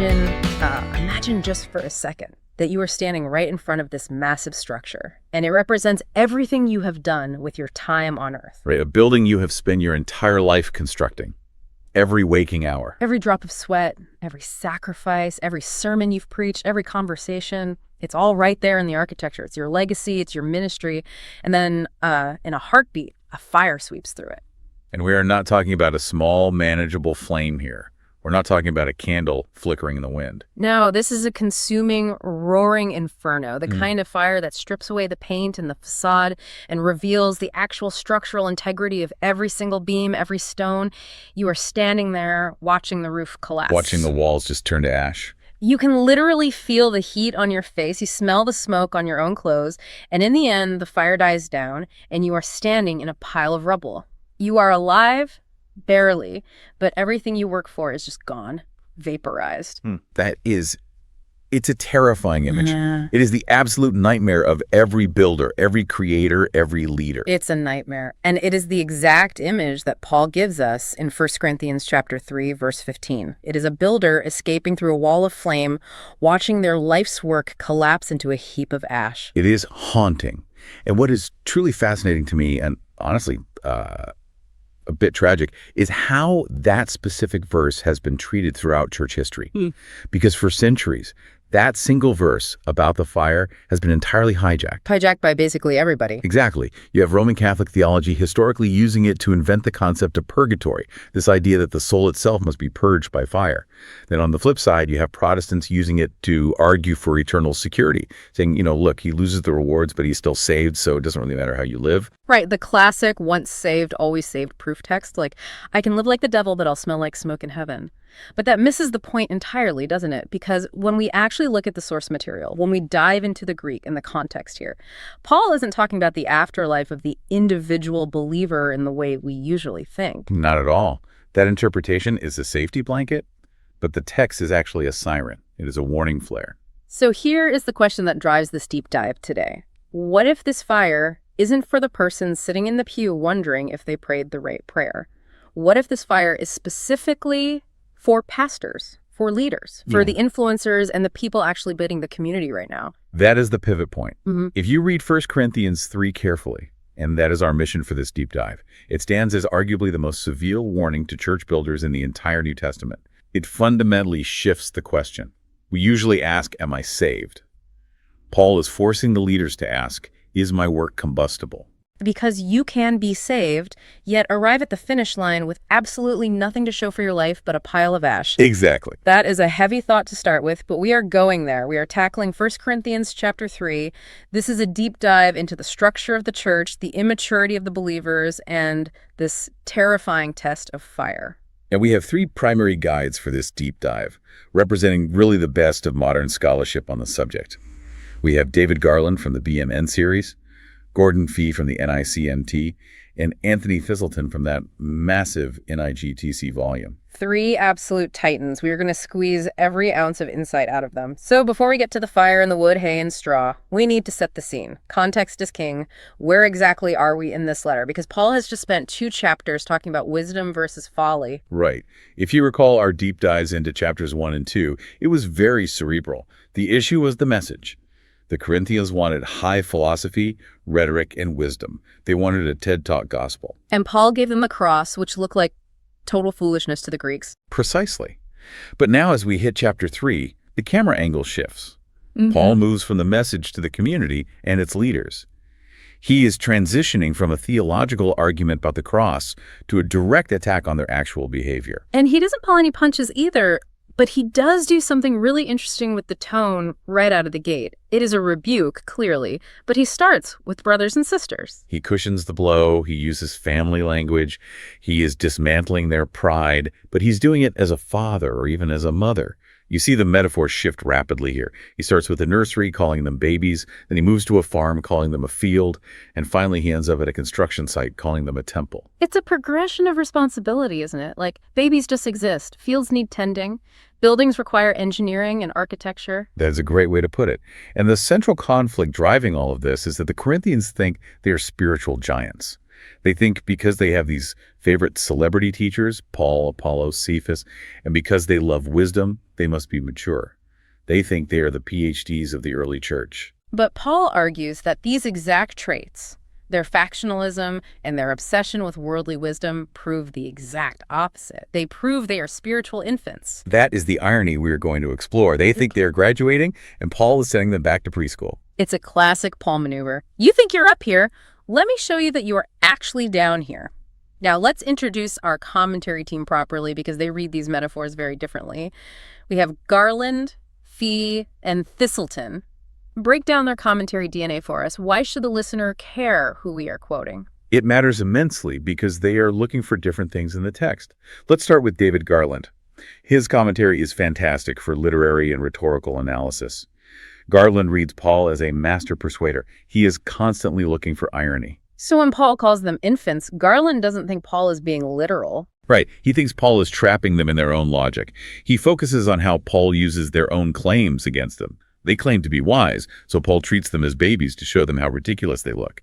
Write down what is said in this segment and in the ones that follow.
imagine just for a second that you are standing right in front of this massive structure, and it represents everything you have done with your time on Earth. Right, a building you have spent your entire life constructing, every waking hour. Every drop of sweat, every sacrifice, every sermon you've preached, every conversation, it's all right there in the architecture. It's your legacy, it's your ministry, and then in a heartbeat, a fire sweeps through it. And we are not talking about a small, manageable flame here. We're not talking about a candle flickering in the wind. No, this is a consuming, roaring inferno, the kind of fire that strips away the paint and the facade and reveals the actual structural integrity of every single beam, every stone. You are standing there watching the roof collapse. Watching the walls just turn to ash. You can literally feel the heat on your face. You smell the smoke on your own clothes. And in the end, the fire dies down and you are standing in a pile of rubble. You are alive. Barely, but everything you work for is just gone, vaporized. It's a terrifying image. Yeah. It is the absolute nightmare of every builder, every creator, every leader. It's a nightmare. And it is the exact image that Paul gives us in 1 Corinthians chapter 3, verse 15. It is a builder escaping through a wall of flame, watching their life's work collapse into a heap of ash. It is haunting. And what is truly fascinating to me, and honestly, a bit tragic, is how that specific verse has been treated throughout church history. Because for centuries, that single verse about the fire has been entirely hijacked. Hijacked by basically everybody. Exactly. You have Roman Catholic theology historically using it to invent the concept of purgatory, this idea that the soul itself must be purged by fire. Then on the flip side, you have Protestants using it to argue for eternal security, saying, look, he loses the rewards, but he's still saved, so it doesn't really matter how you live. Right, the classic once saved, always saved proof text, like, I can live like the devil, but I'll smell like smoke in heaven. But that misses the point entirely, doesn't it? Because when we actually look at the source material, when we dive into the Greek and the context here, Paul isn't talking about the afterlife of the individual believer in the way we usually think. Not at all. That interpretation is a safety blanket, but the text is actually a siren. It is a warning flare. So here is the question that drives this deep dive today. What if this fire isn't for the person sitting in the pew wondering if they prayed the right prayer? What if this fire is specifically for pastors, for leaders, for the influencers and the people actually building the community right now? That is the pivot point. If you read 1 Corinthians 3 carefully, and that is our mission for this deep dive, it stands as arguably the most severe warning to church builders in the entire New Testament. It fundamentally shifts the question. We usually ask, am I saved? Paul is forcing the leaders to ask, is my work combustible? Because you can be saved, yet arrive at the finish line with absolutely nothing to show for your life but a pile of ash. Exactly. That is a heavy thought to start with, but we are going there. We are tackling 1 Corinthians chapter 3. This is a deep dive into the structure of the church, the immaturity of the believers, and this terrifying test of fire. And we have 3 primary guides for this deep dive, representing really the best of modern scholarship on the subject. We have David Garland from the BMN series, Gordon Fee from the NICNT, and Anthony Thiselton from that massive NIGTC volume. 3 absolute titans. We are going to squeeze every ounce of insight out of them. So before we get to the fire and the wood, hay, and straw, we need to set the scene. Context is king. Where exactly are we in this letter? Because Paul has just spent 2 chapters talking about wisdom versus folly. Right. If you recall our deep dives into chapters 1 and 2, it was very cerebral. The issue was the message. The Corinthians wanted high philosophy, rhetoric, and wisdom. They wanted a TED Talk gospel. And Paul gave them the cross, which looked like total foolishness to the Greeks. Precisely. But now as we hit chapter 3, the camera angle shifts. Paul moves from the message to the community and its leaders. He is transitioning from a theological argument about the cross to a direct attack on their actual behavior. And he doesn't pull any punches either. But he does do something really interesting with the tone right out of the gate. It is a rebuke, clearly, but he starts with brothers and sisters. He cushions the blow. He uses family language. He is dismantling their pride, but he's doing it as a father or even as a mother. You see the metaphor shift rapidly here. He starts with a nursery, calling them babies. Then he moves to a farm, calling them a field. And finally, he ends up at a construction site, calling them a temple. It's a progression of responsibility, isn't it? Like, babies just exist. Fields need tending. Buildings require engineering and architecture. That is a great way to put it. And the central conflict driving all of this is that the Corinthians think they are spiritual giants. They think because they have these favorite celebrity teachers, Paul, Apollos, Cephas, and because they love wisdom, they must be mature. They think they are the PhDs of the early church. But Paul argues that these exact traits, their factionalism and their obsession with worldly wisdom, prove the exact opposite. They prove they are spiritual infants. That is the irony we are going to explore. They think they are graduating, and Paul is sending them back to preschool. It's a classic Paul maneuver. You think you're up here. Let me show you that you are actually down here. Now, let's introduce our commentary team properly because they read these metaphors very differently. We have Garland, Fee, and Thiselton. Break down their commentary DNA for us. Why should the listener care who we are quoting? It matters immensely because they are looking for different things in the text. Let's start with David Garland. His commentary is fantastic for literary and rhetorical analysis. Garland reads Paul as a master persuader. He is constantly looking for irony. So when Paul calls them infants, Garland doesn't think Paul is being literal. Right. He thinks Paul is trapping them in their own logic. He focuses on how Paul uses their own claims against them. They claim to be wise, so Paul treats them as babies to show them how ridiculous they look.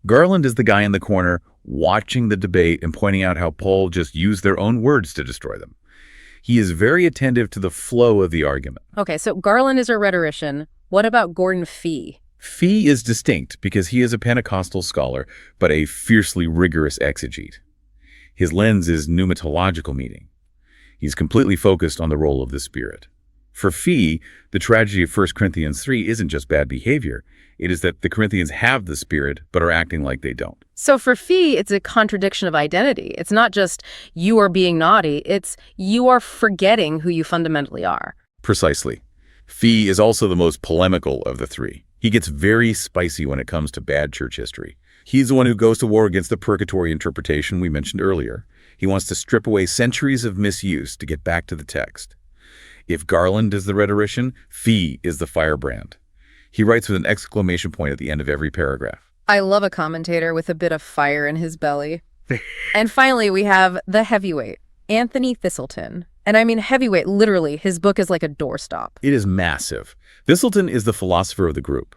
Garland is the guy in the corner watching the debate and pointing out how Paul just used their own words to destroy them. He is very attentive to the flow of the argument. Okay, so Garland is a rhetorician. What about Gordon Fee? Fee is distinct because he is a Pentecostal scholar, but a fiercely rigorous exegete. His lens is pneumatological meaning. He's completely focused on the role of the Spirit. For Fee, the tragedy of 1 Corinthians 3 isn't just bad behavior. It is that the Corinthians have the Spirit, but are acting like they don't. So for Fee, it's a contradiction of identity. It's not just you are being naughty. It's you are forgetting who you fundamentally are. Precisely. Fee is also the most polemical of the three. He gets very spicy when it comes to bad church history. He's the one who goes to war against the purgatory interpretation we mentioned earlier. He wants to strip away centuries of misuse to get back to the text. If Garland is the rhetorician, Fee is the firebrand. He writes with an exclamation point at the end of every paragraph. I love a commentator with a bit of fire in his belly. And finally, we have the heavyweight, Anthony Thiselton. And I mean heavyweight, literally. His book is like a doorstop. It is massive. Thiselton is the philosopher of the group.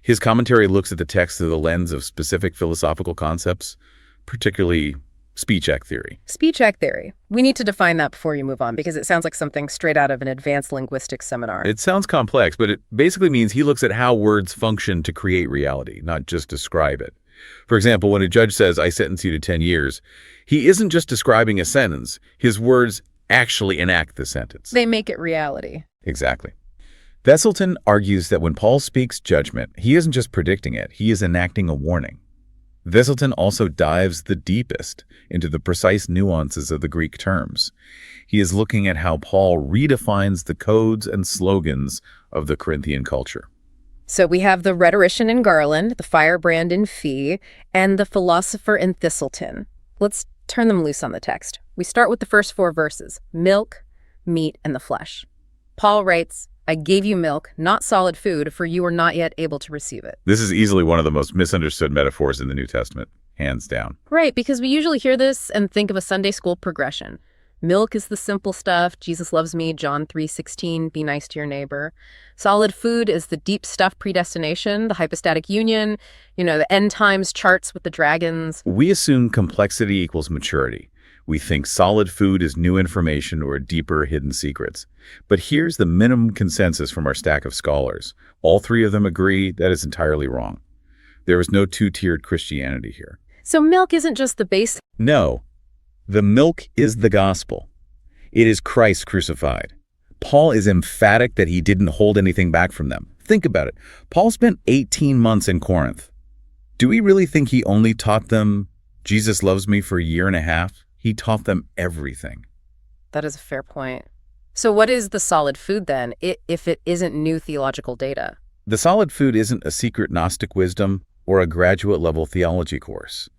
His commentary looks at the text through the lens of specific philosophical concepts, particularly speech act theory. Speech act theory. We need to define that before you move on because it sounds like something straight out of an advanced linguistics seminar. It sounds complex, but it basically means he looks at how words function to create reality, not just describe it. For example, when a judge says, "I sentence you to 10 years, he isn't just describing a sentence. His words actually enact the sentence. They make it reality. Exactly. Thiselton argues that when Paul speaks judgment, he isn't just predicting it, he is enacting a warning. Thiselton also dives the deepest into the precise nuances of the Greek terms. He is looking at how Paul redefines the codes and slogans of the Corinthian culture. So we have the rhetorician in Garland, the firebrand in Fee, and the philosopher in Thiselton. Let's turn them loose on the text. We start with the first 4 verses, milk, meat, and the flesh. Paul writes, "I gave you milk, not solid food, for you were not yet able to receive it." This is easily one of the most misunderstood metaphors in the New Testament, hands down. Right, because we usually hear this and think of a Sunday school progression. Milk is the simple stuff, Jesus loves me, John 3:16, be nice to your neighbor. Solid food is the deep stuff, predestination, the hypostatic union, the end times charts with the dragons. We assume complexity equals maturity. We think solid food is new information or deeper hidden secrets. But here's the minimum consensus from our stack of scholars. All 3 of them agree that is entirely wrong. There is no 2-tiered Christianity here. So milk isn't just the base. No. The milk is the gospel. It is Christ crucified. Paul is emphatic that he didn't hold anything back from them. Think about it. Paul spent 18 months in Corinth. Do we really think he only taught them Jesus loves me for a year and a half? He taught them everything. That is a fair point. So what is the solid food then, if it isn't new theological data? The solid food isn't a secret Gnostic wisdom or a graduate-level theology course.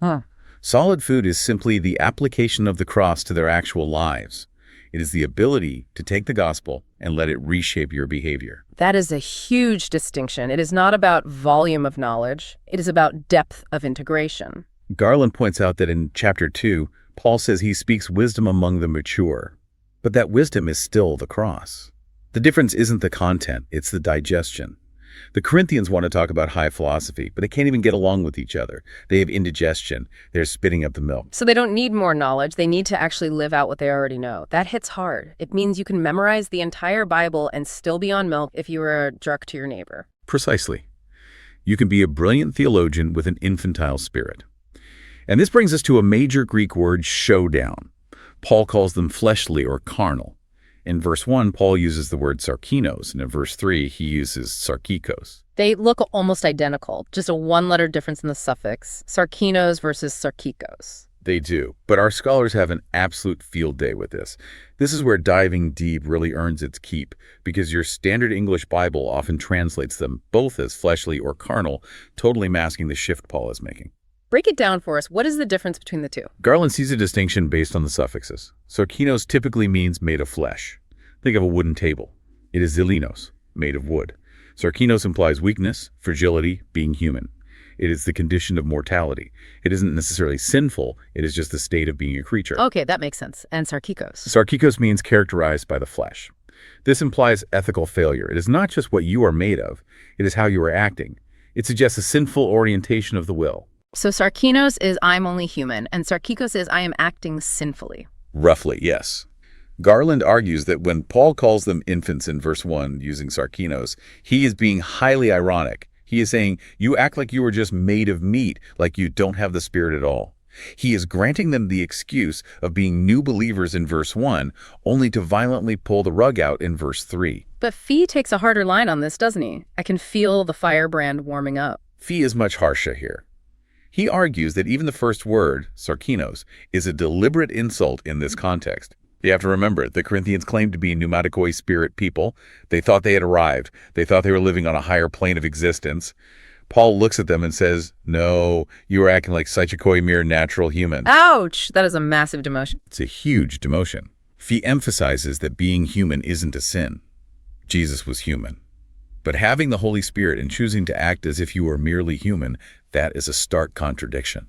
Solid food is simply the application of the cross to their actual lives. It is the ability to take the gospel and let it reshape your behavior. That is a huge distinction. It is not about volume of knowledge. It is about depth of integration. Garland points out that in chapter 2, Paul says he speaks wisdom among the mature, but that wisdom is still the cross. The difference isn't the content, it's the digestion. The Corinthians want to talk about high philosophy, but they can't even get along with each other. They have indigestion. They're spitting up the milk. So they don't need more knowledge. They need to actually live out what they already know. That hits hard. It means you can memorize the entire Bible and still be on milk if you were a jerk to your neighbor. Precisely. You can be a brilliant theologian with an infantile spirit. And this brings us to a major Greek word, showdown. Paul calls them fleshly or carnal. In verse 1, Paul uses the word sarkinos, and in verse 3, he uses sarkikos. They look almost identical, just a one-letter difference in the suffix, sarkinos versus sarkikos. They do, but our scholars have an absolute field day with this. This is where diving deep really earns its keep, because your standard English Bible often translates them both as fleshly or carnal, totally masking the shift Paul is making. Break it down for us. What is the difference between the two? Garland sees a distinction based on the suffixes. Sarkinos typically means made of flesh. Think of a wooden table. It is zilinos, made of wood. Sarkinos implies weakness, fragility, being human. It is the condition of mortality. It isn't necessarily sinful. It is just the state of being a creature. Okay, that makes sense. And sarkikos? Sarkikos means characterized by the flesh. This implies ethical failure. It is not just what you are made of. It is how you are acting. It suggests a sinful orientation of the will. So sarkinos is I'm only human, and sarkikos is I am acting sinfully. Roughly, yes. Garland argues that when Paul calls them infants in verse 1 using sarkinos, he is being highly ironic. He is saying, you act like you were just made of meat, like you don't have the Spirit at all. He is granting them the excuse of being new believers in verse 1, only to violently pull the rug out in verse 3. But Fee takes a harder line on this, doesn't he? I can feel the firebrand warming up. Fee is much harsher here. He argues that even the first word, sarkinos, is a deliberate insult in this context. You have to remember, the Corinthians claimed to be pneumatikoi spirit people. They thought they had arrived. They thought they were living on a higher plane of existence. Paul looks at them and says, no, you are acting like psychikoi mere natural human. Ouch! That is a massive demotion. It's a huge demotion. Fee emphasizes that being human isn't a sin. Jesus was human. But having the Holy Spirit and choosing to act as if you were merely human, that is a stark contradiction.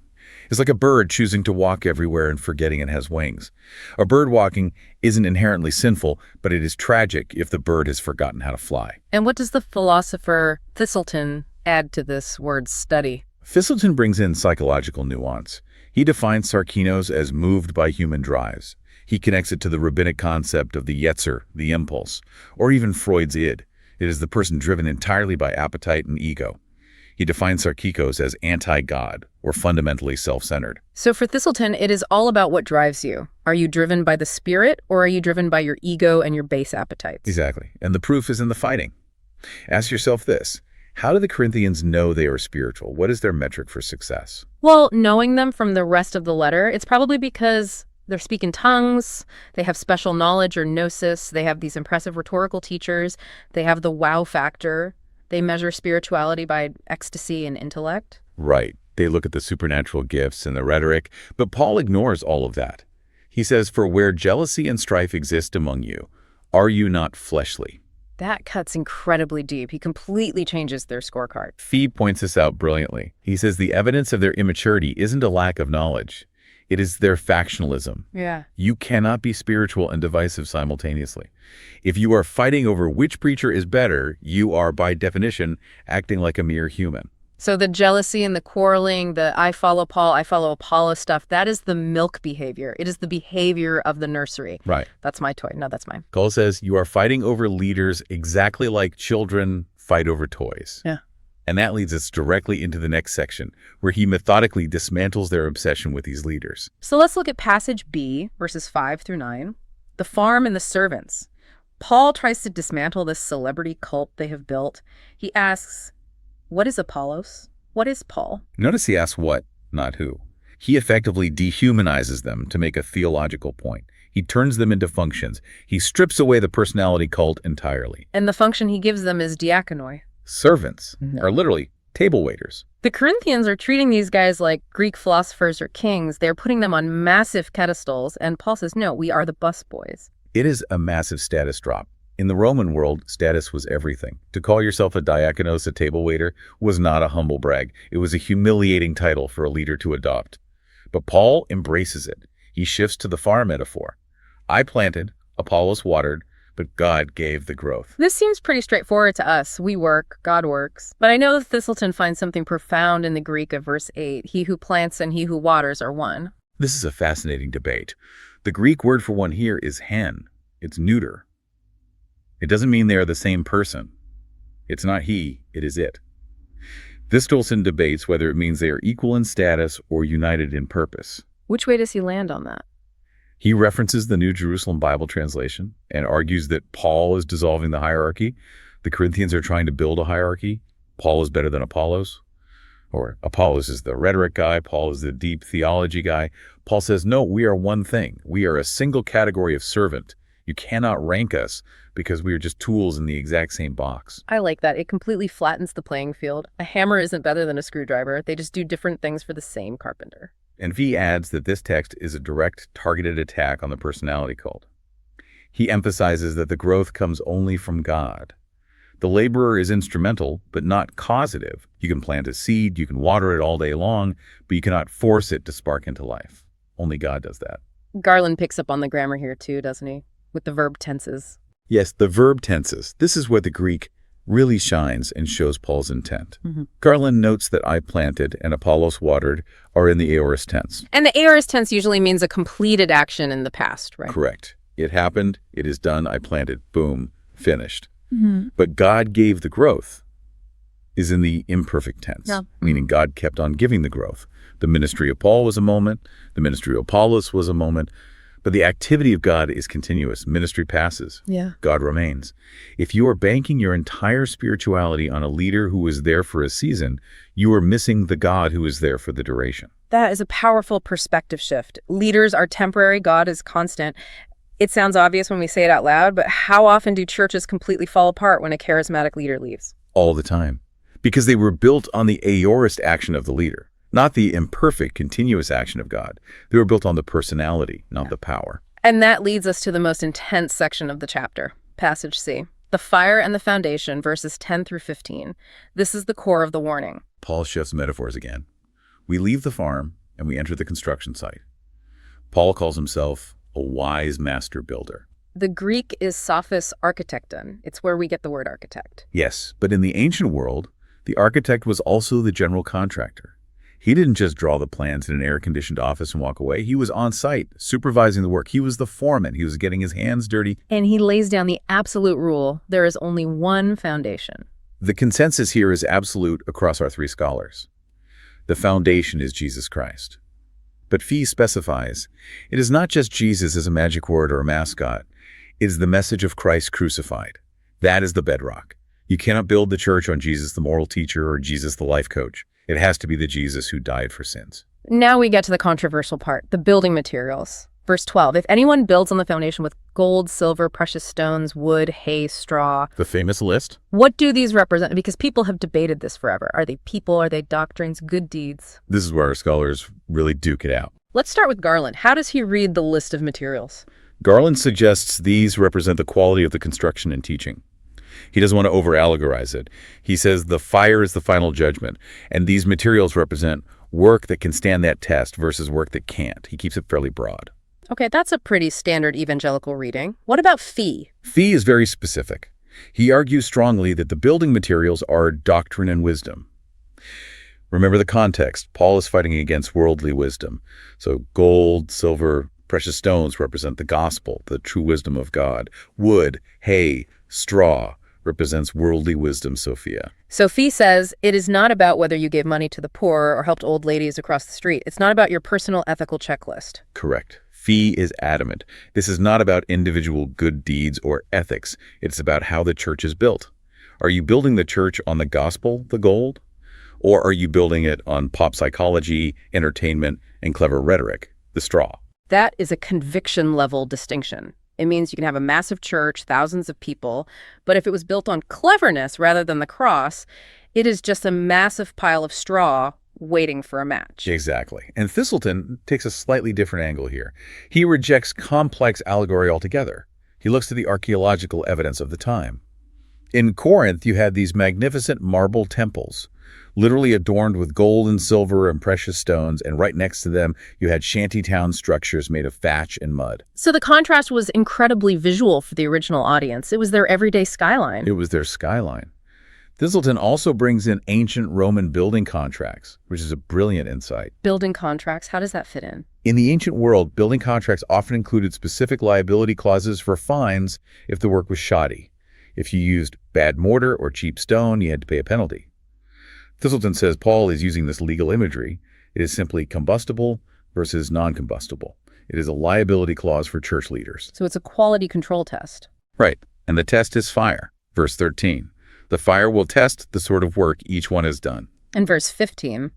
It's like a bird choosing to walk everywhere and forgetting it has wings. A bird walking isn't inherently sinful, but it is tragic if the bird has forgotten how to fly. And what does the philosopher Thiselton add to this word study? Thiselton brings in psychological nuance. He defines sarkinos as moved by human drives. He connects it to the rabbinic concept of the yetzer, the impulse, or even Freud's id. It is the person driven entirely by appetite and ego. He defines sarkikos as anti-God, or fundamentally self-centered. So for Thiselton, it is all about what drives you. Are you driven by the Spirit, or are you driven by your ego and your base appetites? Exactly. And the proof is in the fighting. Ask yourself this. How do the Corinthians know they are spiritual? What is their metric for success? Well, knowing them from the rest of the letter, it's probably because they're speaking tongues, they have special knowledge or gnosis, they have these impressive rhetorical teachers, they have the wow factor, they measure spirituality by ecstasy and intellect. Right. They look at the supernatural gifts and the rhetoric, but Paul ignores all of that. He says, for where jealousy and strife exist among you, are you not fleshly? That cuts incredibly deep. He completely changes their scorecard. Fee points this out brilliantly. He says the evidence of their immaturity isn't a lack of knowledge. It is their factionalism. Yeah. You cannot be spiritual and divisive simultaneously. If you are fighting over which preacher is better, you are, by definition, acting like a mere human. So the jealousy and the quarreling, the I follow Paul, I follow Apollo stuff, that is the milk behavior. It is the behavior of the nursery. Right. That's my toy. No, that's mine. Paul says you are fighting over leaders exactly like children fight over toys. Yeah. And that leads us directly into the next section, where he methodically dismantles their obsession with these leaders. So let's look at passage B, verses 5 through 9. The farm and the servants. Paul tries to dismantle this celebrity cult they have built. He asks, what is Apollos? What is Paul? Notice he asks what, not who. He effectively dehumanizes them to make a theological point. He turns them into functions. He strips away the personality cult entirely. And the function he gives them is diakonoi. Servants are literally table waiters. The Corinthians are treating these guys like Greek philosophers or kings. They're putting them on massive pedestals. And Paul says, no, we are the busboys. It is a massive status drop. In the Roman world, status was everything. To call yourself a diakonos, a table waiter, was not a humble brag. It was a humiliating title for a leader to adopt. But Paul embraces it. He shifts to the farm metaphor. I planted, Apollos watered, but God gave the growth. This seems pretty straightforward to us. We work, God works. But I know that Thiselton finds something profound in the Greek of verse 8. He who plants and he who waters are one. This is a fascinating debate. The Greek word for one here is hen. It's neuter. It doesn't mean they are the same person. It's not he, it is it. Thiselton debates whether it means they are equal in status or united in purpose. Which way does he land on that? He references the New Jerusalem Bible translation and argues that Paul is dissolving the hierarchy. The Corinthians are trying to build a hierarchy. Paul is better than Apollos. Or Apollos is the rhetoric guy. Paul is the deep theology guy. Paul says, no, we are one thing. We are a single category of servant. You cannot rank us because we are just tools in the exact same box. I like that. It completely flattens the playing field. A hammer isn't better than a screwdriver. They just do different things for the same carpenter. And V adds that this text is a direct, targeted attack on the personality cult. He emphasizes that the growth comes only from God. The laborer is instrumental, but not causative. You can plant a seed, you can water it all day long, but you cannot force it to spark into life. Only God does that. Garland picks up on the grammar here too, doesn't he? With the verb tenses. Yes, the verb tenses. This is where the Greek really shines and shows Paul's intent. Garland notes that I planted and Apollos watered are in the aorist tense. And the aorist tense usually means a completed action in the past, right? Correct. It happened, it is done, I planted, boom, finished. But God gave the growth is in the imperfect tense, meaning God kept on giving the growth. The ministry of Paul was a moment, the ministry of Apollos was a moment, but the activity of God is continuous. Ministry passes. God remains. If you are banking your entire spirituality on a leader who is there for a season, you are missing the God who is there for the duration. That is a powerful perspective shift. Leaders are temporary, God is constant. It sounds obvious when we say it out loud, but how often do churches completely fall apart when a charismatic leader leaves? All the time. Because they were built on the aorist action of the leader, not the imperfect, continuous action of God. They were built on the personality, not the power. And that leads us to the most intense section of the chapter, passage C. The fire and the foundation, verses 10 through 15. This is the core of the warning. Paul shifts metaphors again. We leave the farm and we enter the construction site. Paul calls himself a wise master builder. The Greek is sophos architecton. It's where we get the word architect. Yes, but in the ancient world, the architect was also the general contractor. He didn't just draw the plans in an air-conditioned office and walk away. He was on site, supervising the work. He was the foreman. He was getting his hands dirty. And he lays down the absolute rule. There is only one foundation. The consensus here is absolute across our three scholars. The foundation is Jesus Christ. But Fee specifies, it is not just Jesus as a magic word or a mascot. It is the message of Christ crucified. That is the bedrock. You cannot build the church on Jesus the moral teacher or Jesus the life coach. It has to be the Jesus who died for sins. Now we get to the controversial part, the building materials. Verse 12, if anyone builds on the foundation with gold, silver, precious stones, wood, hay, straw. The famous list? What do these represent? Because people have debated this forever. Are they people? Are they doctrines? Good deeds? This is where our scholars really duke it out. Let's start with Garland. How does he read the list of materials? Garland suggests these represent the quality of the construction and teaching. He doesn't want to over-allegorize it. He says the fire is the final judgment, and these materials represent work that can stand that test versus work that can't. He keeps it fairly broad. Okay, that's a pretty standard evangelical reading. What about Fee? Fee is very specific. He argues strongly that the building materials are doctrine and wisdom. Remember the context. Paul is fighting against worldly wisdom. So gold, silver, precious stones represent the gospel, the true wisdom of God. Wood, hay, straw represents worldly wisdom, Sophia. So Fee says it is not about whether you gave money to the poor or helped old ladies across the street. It's not about your personal ethical checklist. Correct. Fee is adamant. This is not about individual good deeds or ethics. It's about how the church is built. Are you building the church on the gospel, the gold? Or are you building it on pop psychology, entertainment, and clever rhetoric, the straw? That is a conviction-level distinction. It means you can have a massive church, thousands of people, but if it was built on cleverness rather than the cross, it is just a massive pile of straw waiting for a match. Exactly. And Thiselton takes a slightly different angle here. He rejects complex allegory altogether. He looks to the archaeological evidence of the time. In Corinth, you had these magnificent marble temples. literally adorned with gold and silver and precious stones, and right next to them you had shantytown structures made of thatch and mud. So the contrast was incredibly visual for the original audience. It was their everyday skyline. It was their skyline. Thiselton also brings in ancient Roman building contracts, which is a brilliant insight. Building contracts, how does that fit in? In the ancient world, building contracts often included specific liability clauses for fines if the work was shoddy. If you used bad mortar or cheap stone, you had to pay a penalty. Thiselton says Paul is using this legal imagery. It is simply combustible versus non-combustible. It is a liability clause for church leaders. So it's a quality control test. Right, and the test is fire. Verse 13. The fire will test the sort of work each one has done. And verse 15.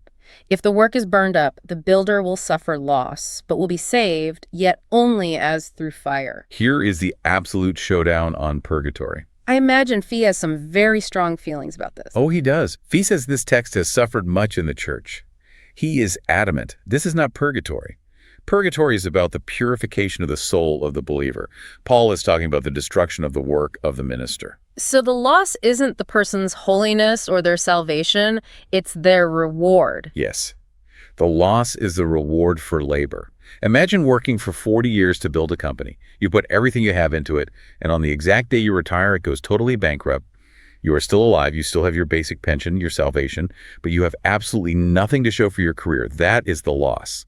If the work is burned up, the builder will suffer loss, but will be saved, yet only as through fire. Here is the absolute showdown on purgatory. I imagine Fee has some very strong feelings about this. Oh, he does. Fee says this text has suffered much in the church. He is adamant. This is not purgatory. Purgatory is about the purification of the soul of the believer. Paul is talking about the destruction of the work of the minister. So the loss isn't the person's holiness or their salvation, it's their reward. Yes. The loss is the reward for labor. Imagine working for 40 years to build a company. You put everything you have into it, and on the exact day you retire, it goes totally bankrupt. You are still alive, you still have your basic pension, your salvation, but you have absolutely nothing to show for your career. That is the loss.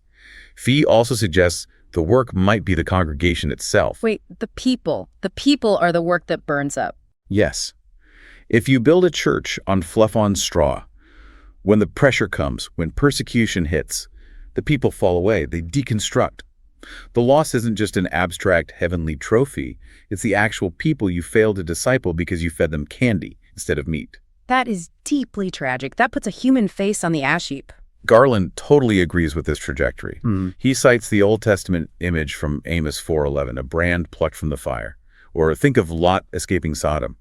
Fee also suggests the work might be the congregation itself. Wait, the people. The people are the work that burns up. Yes. If you build a church on fluff on straw, when the pressure comes, when persecution hits, the people fall away, they deconstruct. The loss isn't just an abstract heavenly trophy, it's the actual people you failed to disciple because you fed them candy instead of meat. That is deeply tragic. That puts a human face on the ash heap. Garland totally agrees with this trajectory. He cites the Old Testament image from Amos 4:11, a brand plucked from the fire. Or think of Lot escaping Sodom.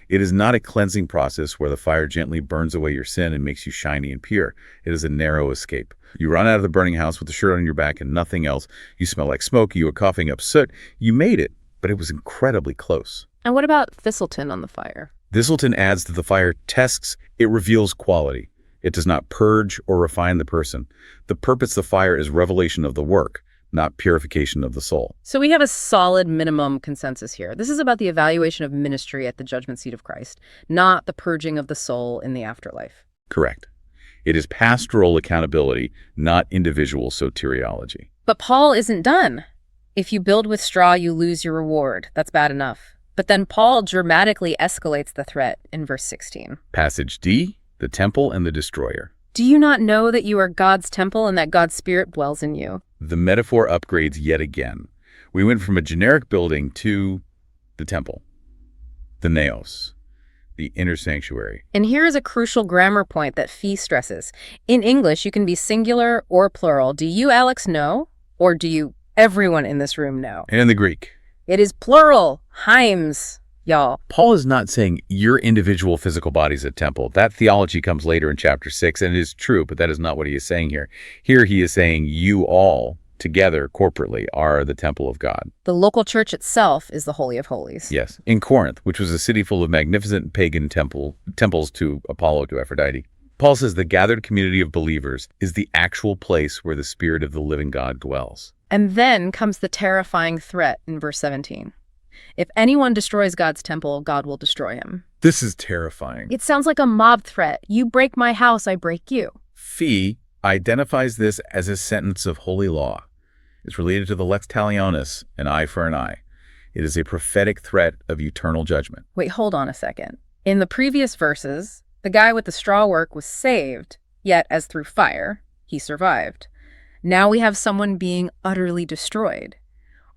It is not a cleansing process where the fire gently burns away your sin and makes you shiny and pure. It is a narrow escape. You run out of the burning house with the shirt on your back and nothing else. You smell like smoke. You are coughing up soot. You made it, but it was incredibly close. And what about Thiselton on the fire? Thiselton adds that the fire tests, it reveals quality. It does not purge or refine the person. The purpose of the fire is revelation of the work, not purification of the soul. So we have a solid minimum consensus here. This is about the evaluation of ministry at the judgment seat of Christ, not the purging of the soul in the afterlife. Correct. It is pastoral accountability, not individual soteriology. But Paul isn't done. If you build with straw, you lose your reward. That's bad enough. But then Paul dramatically escalates the threat in verse 16. Passage D, the temple and the destroyer. Do you not know that you are God's temple and that God's Spirit dwells in you? The metaphor upgrades yet again. We went from a generic building to the temple, the naos, the inner sanctuary. And here is a crucial grammar point that Fee stresses. In English, you can be singular or plural. Do you, Alex, know? Or do you, everyone in this room, know? And in the Greek. It is plural. Heims, y'all. Paul is not saying your individual physical body is a temple. That theology comes later in chapter 6, and it is true, but that is not what he is saying here. Here he is saying you all, together, corporately, are the temple of God. The local church itself is the Holy of Holies. Yes. In Corinth, which was a city full of magnificent pagan temples to Apollo, to Aphrodite, Paul says the gathered community of believers is the actual place where the Spirit of the living God dwells. And then comes the terrifying threat in verse 17. If anyone destroys God's temple, God will destroy him. This is terrifying. It sounds like a mob threat. You break my house, I break you. Fee identifies this as a sentence of holy law. It's related to the lex talionis, an eye for an eye. It is a prophetic threat of eternal judgment. Wait, hold on a second. In the previous verses, the guy with the straw work was saved, yet as through fire, he survived. Now we have someone being utterly destroyed.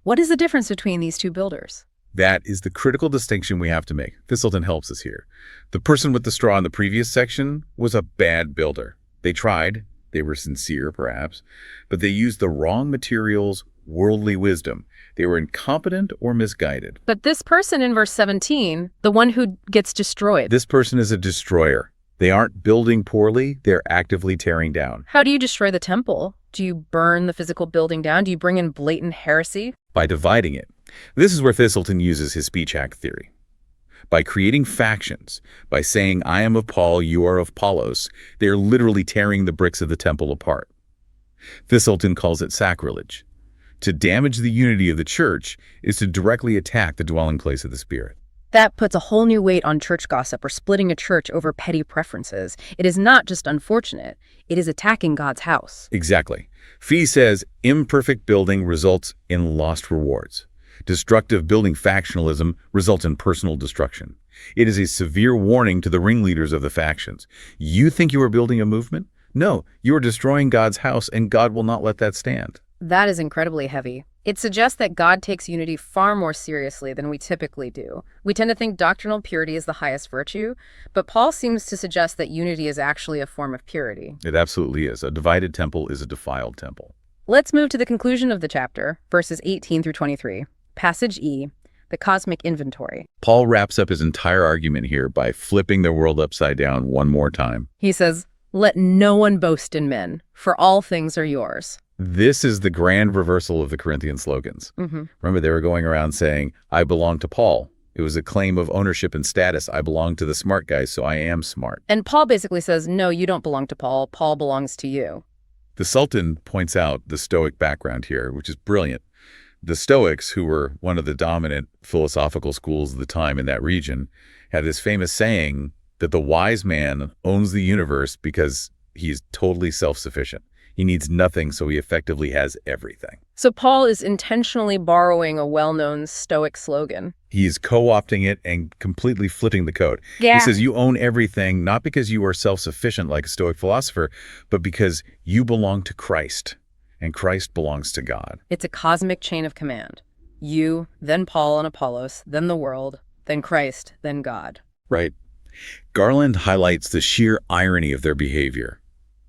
What is the difference between these two builders? That is the critical distinction we have to make. Thiselton helps us here. The person with the straw in the previous section was a bad builder. They tried. They were sincere, perhaps, but they used the wrong materials, worldly wisdom. They were incompetent or misguided. But this person in verse 17, the one who gets destroyed. This person is a destroyer. They aren't building poorly. They're actively tearing down. How do you destroy the temple? Do you burn the physical building down? Do you bring in blatant heresy? By dividing it. This is where Thiselton uses his speech act theory. By creating factions, by saying, I am of Paul, you are of Apollos, they are literally tearing the bricks of the temple apart. Thiselton calls it sacrilege. To damage the unity of the church is to directly attack the dwelling place of the Spirit. That puts a whole new weight on church gossip or splitting a church over petty preferences. It is not just unfortunate, it is attacking God's house. Exactly. Fee says imperfect building results in lost rewards. Destructive building factionalism results in personal destruction. It is a severe warning to the ringleaders of the factions. You think you are building a movement? No, you are destroying God's house, and God will not let that stand. That is incredibly heavy. It suggests that God takes unity far more seriously than we typically do. We tend to think doctrinal purity is the highest virtue, but Paul seems to suggest that unity is actually a form of purity. It absolutely is. A divided temple is a defiled temple. Let's move to the conclusion of the chapter, verses 18 through 23. Passage E, the cosmic inventory. Paul wraps up his entire argument here by flipping the world upside down one more time. He says, "Let no one boast in men, for all things are yours." This is the grand reversal of the Corinthian slogans. Remember, they were going around saying, I belong to Paul. It was a claim of ownership and status. I belong to the smart guys, so I am smart. And Paul basically says, no, you don't belong to Paul. Paul belongs to you. Thiselton points out the Stoic background here, which is brilliant. The Stoics, who were one of the dominant philosophical schools of the time in that region, had this famous saying that the wise man owns the universe because he's totally self-sufficient. He needs nothing, so he effectively has everything. So Paul is intentionally borrowing a well-known Stoic slogan. He's co-opting it and completely flipping the code. Yeah. He says you own everything, not because you are self-sufficient like a Stoic philosopher, but because you belong to Christ, and Christ belongs to God. It's a cosmic chain of command. You, then Paul and Apollos, then the world, then Christ, then God. Right. Garland highlights the sheer irony of their behavior.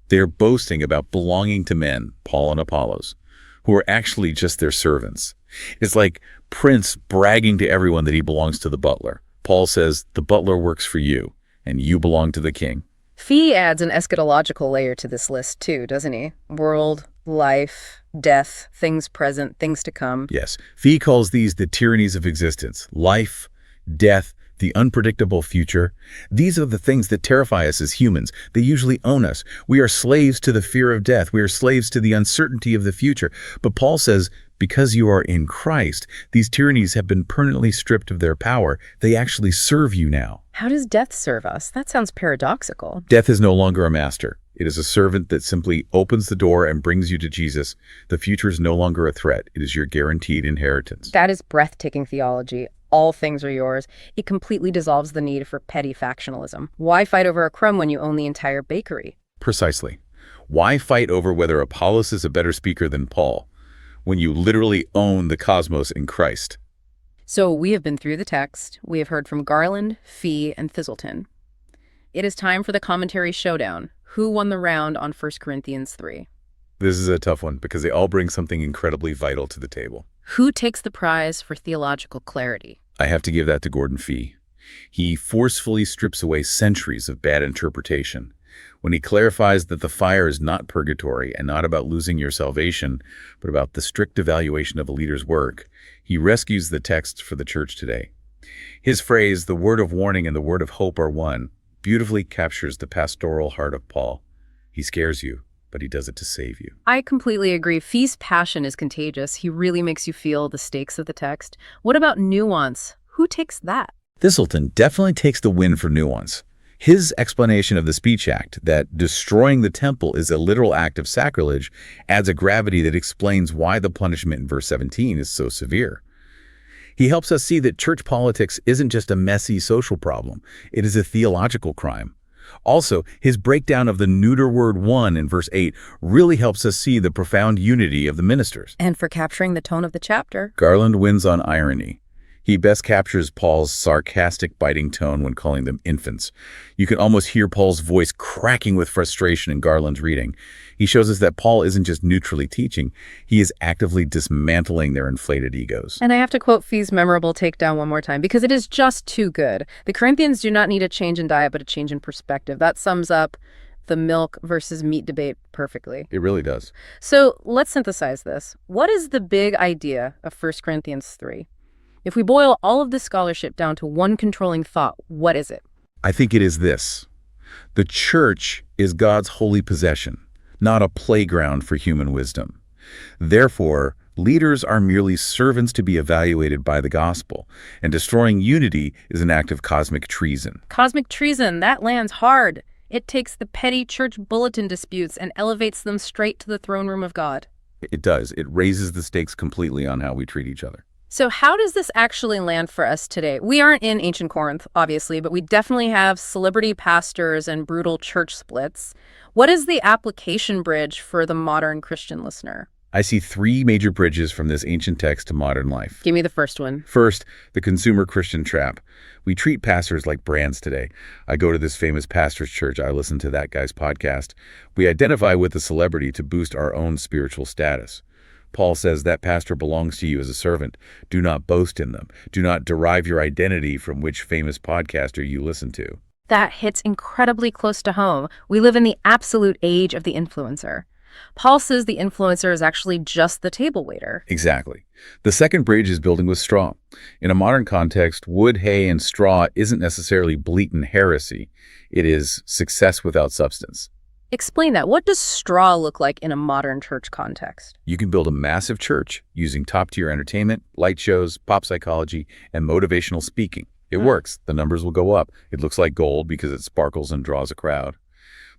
They are boasting about belonging to men, Paul and Apollos, who are actually just their servants. It's like Prince bragging to everyone that he belongs to the butler. Paul says, the butler works for you, and you belong to the king. Fee adds an eschatological layer to this list too, doesn't he? World, life, death, things present, things to come. Yes. Fee calls these the tyrannies of existence. Life, death, the unpredictable future. These are the things that terrify us as humans. They usually own us. We are slaves to the fear of death. We are slaves to the uncertainty of the future. But Paul says, because you are in Christ, these tyrannies have been permanently stripped of their power. They actually serve you now. How does death serve us? That sounds paradoxical. Death is no longer a master. It is a servant that simply opens the door and brings you to Jesus. The future is no longer a threat. It is your guaranteed inheritance. That is breathtaking theology. All things are yours. It completely dissolves the need for petty factionalism. Why fight over a crumb when you own the entire bakery? Precisely. Why fight over whether Apollos is a better speaker than Paul when you literally own the cosmos in Christ? So we have been through the text. We have heard from Garland, Fee, and Thiselton. It is time for the commentary showdown. Who won the round on 1 Corinthians 3? This is a tough one because they all bring something incredibly vital to the table. Who takes the prize for theological clarity? I have to give that to Gordon Fee. He forcefully strips away centuries of bad interpretation. When he clarifies that the fire is not purgatory and not about losing your salvation, but about the strict evaluation of a leader's work, he rescues the text for the church today. His phrase, the word of warning and the word of hope are one, beautifully captures the pastoral heart of Paul. He scares you, but he does it to save you. I completely agree. Fee's passion is contagious. He really makes you feel the stakes of the text. What about nuance? Who takes that? Thiselton definitely takes the win for nuance. His explanation of the Speech Act, that destroying the temple is a literal act of sacrilege, adds a gravity that explains why the punishment in verse 17 is so severe. He helps us see that church politics isn't just a messy social problem. It is a theological crime. Also, his breakdown of the neuter word one in verse 8 really helps us see the profound unity of the ministers. And for capturing the tone of the chapter. Garland wins on irony. He best captures Paul's sarcastic, biting tone when calling them infants. You can almost hear Paul's voice cracking with frustration in Garland's reading. He shows us that Paul isn't just neutrally teaching, he is actively dismantling their inflated egos. And I have to quote Fee's memorable takedown one more time, because it is just too good. The Corinthians do not need a change in diet, but a change in perspective. That sums up the milk versus meat debate perfectly. It really does. So let's synthesize this. What is the big idea of 1 Corinthians 3? If we boil all of this scholarship down to one controlling thought, what is it? I think it is this. The church is God's holy possession, not a playground for human wisdom. Therefore, leaders are merely servants to be evaluated by the gospel, and destroying unity is an act of cosmic treason. Cosmic treason, that lands hard. It takes the petty church bulletin disputes and elevates them straight to the throne room of God. It does. It raises the stakes completely on how we treat each other. So how does this actually land for us today? We aren't in ancient Corinth, obviously, but we definitely have celebrity pastors and brutal church splits. What is the application bridge for the modern Christian listener? I see three major bridges from this ancient text to modern life. Give me the first one. First, the consumer Christian trap. We treat pastors like brands today. I go to this famous pastor's church. I listen to that guy's podcast. We identify with the celebrity to boost our own spiritual status. Paul says that pastor belongs to you as a servant. Do not boast in them. Do not derive your identity from which famous podcaster you listen to. That hits incredibly close to home. We live in the absolute age of the influencer. Paul says the influencer is actually just the table waiter. Exactly. The second bridge is building with straw. In a modern context, wood, hay, and straw isn't necessarily blatant heresy. It is success without substance. Explain that. What does straw look like in a modern church context? You can build a massive church using top-tier entertainment, light shows, pop psychology, and motivational speaking. It works. The numbers will go up. It looks like gold because it sparkles and draws a crowd.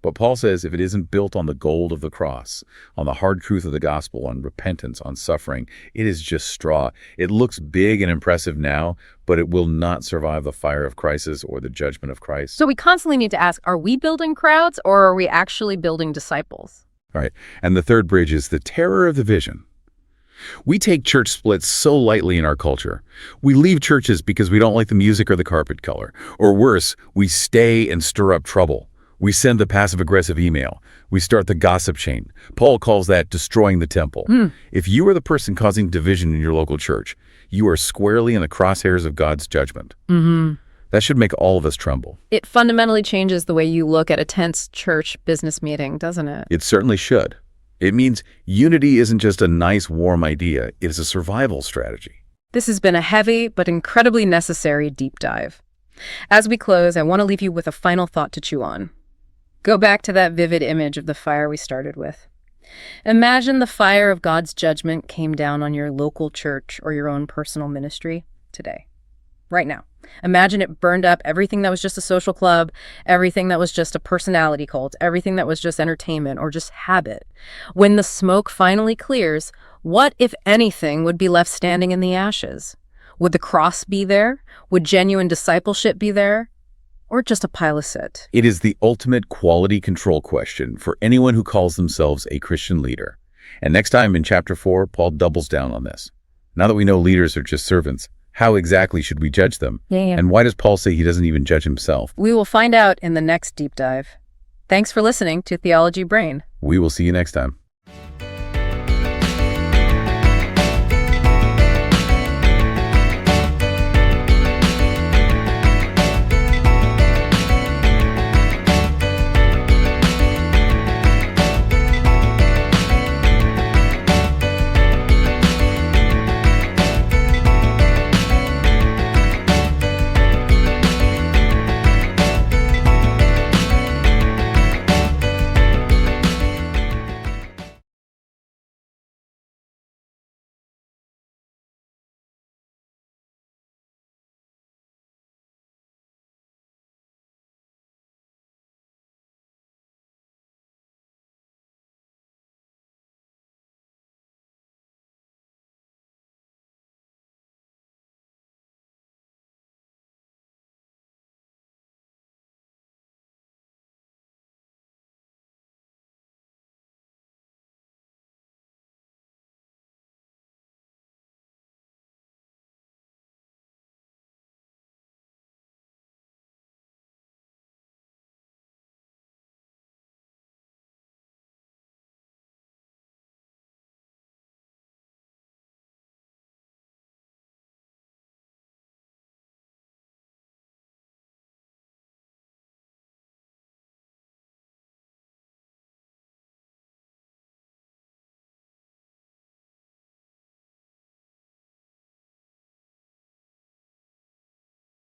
But Paul says if it isn't built on the gold of the cross, on the hard truth of the gospel, on repentance, on suffering, it is just straw. It looks big and impressive now, but it will not survive the fire of crisis or the judgment of Christ. So we constantly need to ask, are we building crowds or are we actually building disciples? All right. And the third bridge is the terror of the vision. We take church splits so lightly in our culture. We leave churches because we don't like the music or the carpet color. Or worse, we stay and stir up trouble. We send the passive-aggressive email. We start the gossip chain. Paul calls that destroying the temple. If you are the person causing division in your local church, you are squarely in the crosshairs of God's judgment. That should make all of us tremble. It fundamentally changes the way you look at a tense church business meeting, doesn't it? It certainly should. It means unity isn't just a nice, warm idea. It is a survival strategy. This has been a heavy but incredibly necessary deep dive. As we close, I want to leave you with a final thought to chew on. Go back to that vivid image of the fire we started with. Imagine the fire of God's judgment came down on your local church or your own personal ministry today, right now. Imagine it burned up everything that was just a social club, everything that was just a personality cult, everything that was just entertainment or just habit. When the smoke finally clears, what, if anything, would be left standing in the ashes? Would the cross be there? Would genuine discipleship be there? Or just a pile of soot? It is the ultimate quality control question for anyone who calls themselves a Christian leader. And next time in chapter 4, Paul doubles down on this. Now that we know leaders are just servants, how exactly should we judge them? And why does Paul say he doesn't even judge himself? We will find out in the next deep dive. Thanks for listening to Theology Brain. We will see you next time.